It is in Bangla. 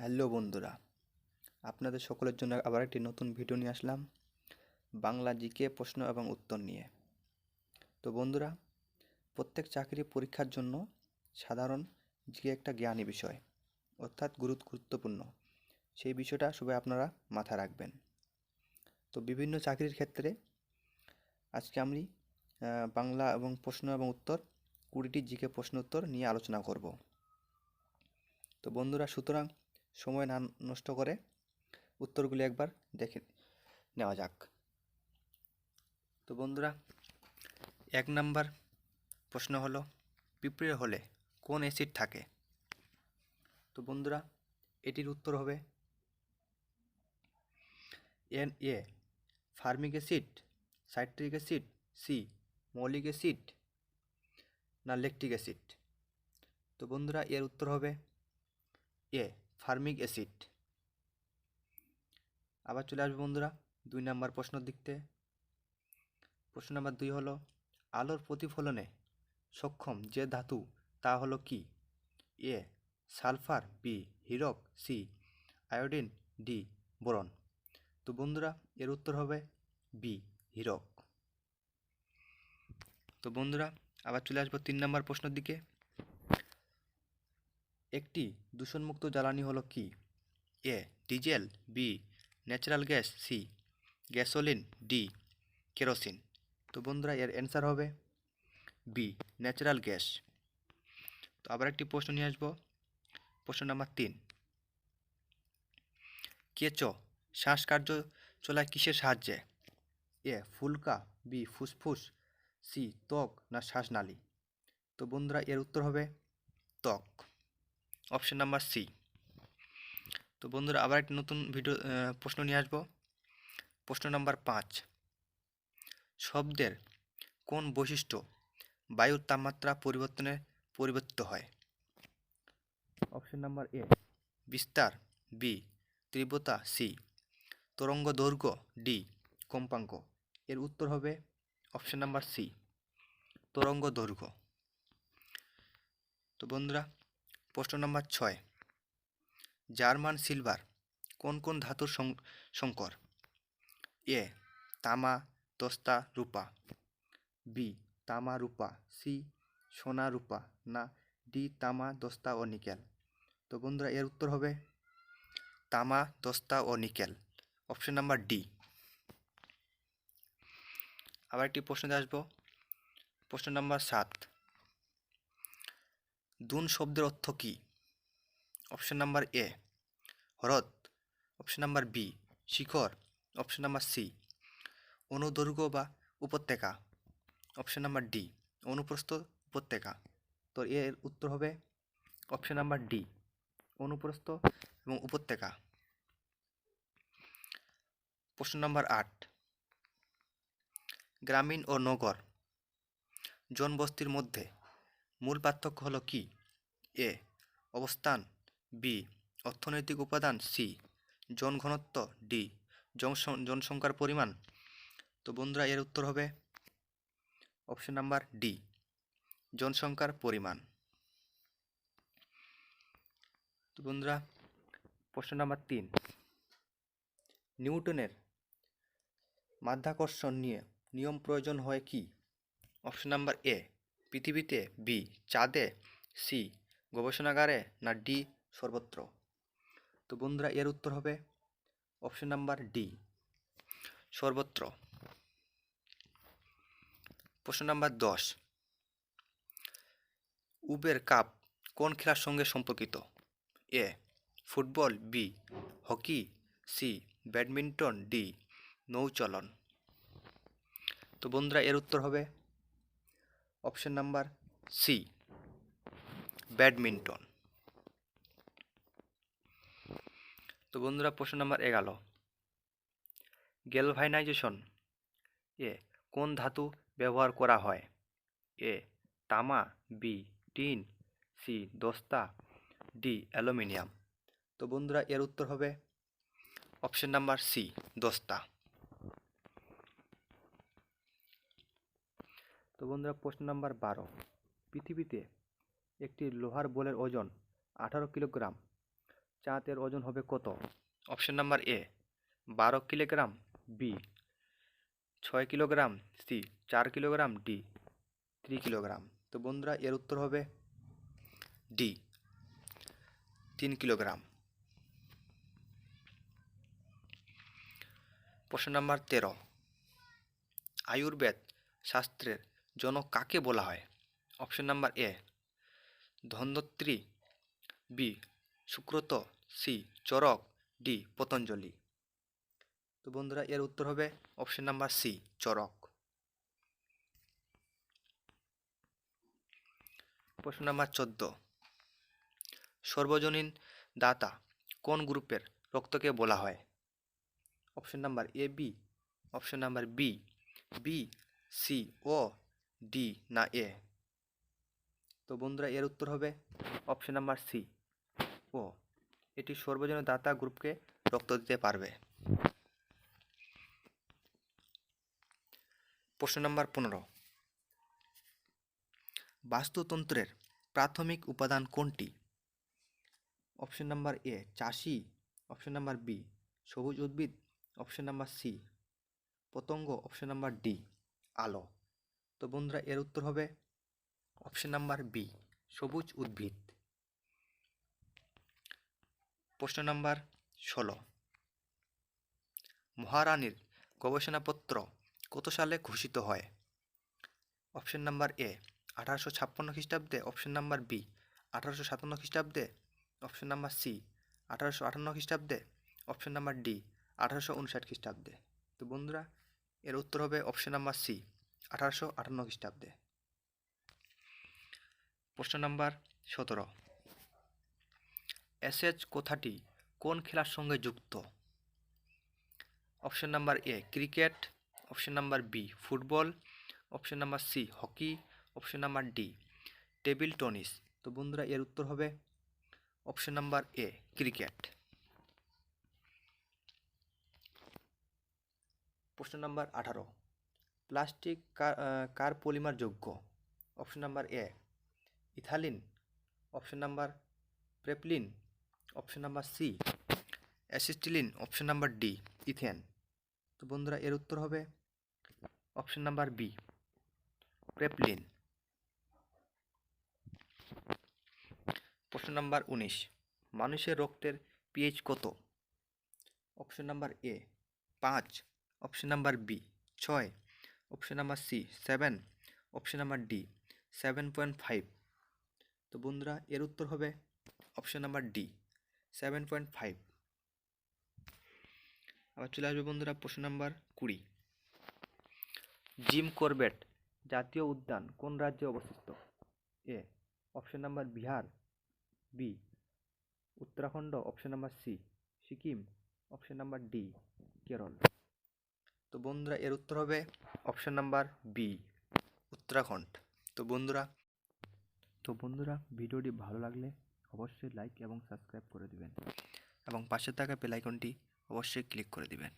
হ্যালো বন্ধুরা, আপনাদের সকলের জন্য আবার একটি নতুন ভিডিও নিয়ে আসলাম বাংলা জিকে প্রশ্ন এবং উত্তর নিয়ে। তো বন্ধুরা, প্রত্যেক চাকরি পরীক্ষার জন্য সাধারণ জিকে একটা জ্ঞানী বিষয়, অর্থাৎ গুরুত্বপূর্ণ। সেই বিষয়টা সবাই আপনারা মাথায় রাখবেন। তো বিভিন্ন চাকরির ক্ষেত্রে আজকে আমি বাংলা এবং প্রশ্ন এবং উত্তর 20টি জিকে প্রশ্ন উত্তর নিয়ে আলোচনা করব। তো বন্ধুরা, সুতরাং সময় না নষ্ট করে উত্তরগুলি একবার দেখে নেওয়া যাক। তো বন্ধুরা, 1 নাম্বার প্রশ্ন হলো, পিঁপড়ে হলে কোন অ্যাসিড থাকে? তো বন্ধুরা, এটির উত্তর হবে A formic acid, citric acid, C malic acid, না ল্যাকটিক অ্যাসিড। তো বন্ধুরা, এর উত্তর হবে এ ফার্মিক অ্যাসিড। আবার চলে আসবে বন্ধুরা 2 নাম্বার প্রশ্নের দিকতে। প্রশ্ন নাম্বার 2 হলো, আলোর প্রতিফলনে সক্ষম যে ধাতু তা হলো কি? এ সালফার, বি হীরক, সি আয়োডিন, ডি বোরন। তো বন্ধুরা, এর উত্তর হবে বি হীরক। তো বন্ধুরা, আবার চলে আসবো 3 নাম্বার প্রশ্নের দিকে। একটি দূষণমুক্ত জ্বালানি হলো কি? A diesel, B natural gas, C gasoline, D kerosene. তো বন্ধুরা, এর অ্যান্সার হবে বি ন্যাচারাল গ্যাস। তো আবার একটি প্রশ্ন নিয়ে আসবো। প্রশ্ন নাম্বার 3, কেঁচো শ্বাসকার্য চলায় কিসের সাহায্যে? এ ফুলকা, বি ফুসফুস, সি ত্বক, না শ্বাসনালী। তো বন্ধুরা, এর উত্তর হবে ত্বক, অপশন নাম্বার সি। তো বন্ধুরা, আবার একটি নতুন প্রশ্ন নিয়ে আসবো। প্রশ্ন নাম্বার 5, শব্দের কোন বৈশিষ্ট্য বায়ুর তাপমাত্রা পরিবর্তিত হয়? অপশন নাম্বার এ বিস্তার, বি তীব্রতা, সি তরঙ্গ দৈর্ঘ্য, ডি কম্পাঙ্ক। এর উত্তর হবে অপশন নাম্বার সি তরঙ্গ দৈর্ঘ্য। তো বন্ধুরা, প্রশ্ন নাম্বার 6, জার্মান সিলভার কোন কোন ধাতুর সংকর? এ তামা, দস্তা, রূপা, বি তামা, রূপা, সি সোনা, রূপা, না ডি তামা, দস্তা ও নিকেল। তো বন্ধুরা, এর উত্তর হবে তামা, দস্তা ও নিকেল, অপশন নাম্বার ডি। আবার একটি প্রশ্নে আসবো। প্রশ্ন নাম্বার 7, দুন শব্দের অর্থ কী? অপশন নাম্বার এ হ্রদ, অপশন নাম্বার বি শিখর, অপশন নাম্বার সি অনুদৈর্ঘ্য বা উপত্যকা, অপশন নাম্বার ডি অনুপ্রস্থ উপত্যকা। তো এর উত্তর হবে অপশন নাম্বার ডি অনুপ্রস্থ এবং উপত্যকা। প্রশ্ন নাম্বার 8, গ্রামীণ ও নগর জনবস্তির মধ্যে মূল পার্থক্য হলো কি? এ অবস্থান, বি অর্থনৈতিক উপাদান, সি জনঘনত্ব, ডি জনসংখ্যার পরিমাণ। তো বন্ধুরা, এর উত্তর হবে অপশন নাম্বার ডি জনসংখ্যার পরিমাণ। তো বন্ধুরা, প্রশ্ন নাম্বার 3, নিউটনের মাধ্যাকর্ষণ নিয়ে নিয়ম প্রয়োজন হয় কি? অপশন নাম্বার এ পৃথিবীতে, বি চাঁদে, সি গবেষণাগারে, না ডি সর্বত্র। তো বন্ধুরা, এর উত্তর হবে অপশন নাম্বার ডি সর্বত্র। প্রশ্ন নাম্বার 10, উবের কাপ কোন খেলার সঙ্গে সম্পর্কিত? A football, B hockey, C badminton, D নৌচলন। তো বন্ধুরা, এর উত্তর হবে অপশন নাম্বার সি ব্যাডমিন্টন। তো বন্ধুরা, প্রশ্ন নাম্বার 11, গ্যালভানাইজেশন এ কোন ধাতু ব্যবহার করা হয়? এ তামা, বি টিন, সি দস্তা, ডি অ্যালুমিনিয়াম। তো বন্ধুরা, এর উত্তর হবে অপশন নাম্বার সি দস্তা। তো বন্ধুরা, প্রশ্ন নাম্বার 12, পৃথিবীতে একটি লোহার বলের ওজন 18 কিলোগ্রাম চাঁদের ওজন হবে কত? Option number A 12 kilogram, B 6 kilogram, C 4 kilogram, D 3 kilogram. তো বন্ধুরা এর উত্তর হবে ডি 3 কিলোগ্রাম। প্রশ্ন নাম্বার 13, আয়ুর্বেদ শাস্ত্রের জনক কাকে বলা হয়? Option number A Dhanvantari, B Sushruta, C Charaka, D Patanjali. তো বন্ধুরা এর উত্তর হবে অপশন নাম্বার সি চরক। প্রশ্ন নাম্বার 14, সর্বজনীন দাতা কোন গ্রুপের রক্তকে বলা হয়? Option number A B, option number B, B C ও ডি না এ। তো বন্ধুরা এর উত্তর হবে অপশন নাম্বার সি ও, এটি সর্বজনীন দাতা গ্রুপকে রক্ত দিতে পারবে। প্রশ্ন নাম্বার 15, বাস্তুতন্ত্রের প্রাথমিক উপাদান কোনটি? অপশন নাম্বার এ চাষি, অপশন নাম্বার বি সবুজ উদ্ভিদ, অপশন নাম্বার সি পতঙ্গ, অপশন নাম্বার ডি আলো। তো বন্ধুরা এর উত্তর হবে অপশন নাম্বার বি সবুজ উদ্ভিদ। প্রশ্ন নাম্বার 16, মহারানীর গবেষণাপত্র কত সালে ঘোষিত হয়? অপশন নাম্বার এ 1856 খ্রিস্টাব্দে, অপশন নাম্বার বি 1857 খ্রিস্টাব্দে, অপশন নাম্বার সি 1858 খ্রিস্টাব্দে, অপশন নাম্বার ডি 1859 খ্রিস্টাব্দে। তো বন্ধুরা এর উত্তর হবে অপশন নাম্বার সি 1858 খ্রিস্টাব্দে। প্রশ্ন নাম্বার 17, অ্যাশেজ কথাটি কোন খেলার সঙ্গে যুক্ত? Option number A cricket, option number B football, option number C hockey, option number D table tennis. তো বন্ধুরা এর উত্তর হবে অপশন নাম্বার এ ক্রিকেট। প্রশ্ন নাম্বার 18, প্লাস্টিক কার পলিমার যোগ্য? Option number A ethylene, option number propylene, option number C acetylene, option number D ethane. তো বন্ধুরা এর উত্তর হবে অপশন নাম্বার বি প্রেপলিন। প্রশ্ন নাম্বার 19, মানুষের রক্তের পিএইচ কত? Option number A 5, option number B 6, option number C 7, option number D 7.5। তো বন্ধুরা এর উত্তর হবে অপশন নাম্বার ডি 7.5। আবার চলে আসবে বন্ধুরা প্রশ্ন নাম্বার 20, জিম করবেট জাতীয় উদ্যান কোন রাজ্যে অবস্থিত? A option number Bihar, B Uttarakhand, option number C Sikkim, option number D Kerala. তো বন্ধুরা এর উত্তর হবে অপশন নাম্বার বি উত্তরাখণ্ড। তো বন্ধুরা ভিডিওটি ভালো লাগলে অবশ্যই লাইক এবং সাবস্ক্রাইব করে দিবেন এবং পাশে থাকা বেল আইকনটি অবশ্যই ক্লিক করে দিবেন।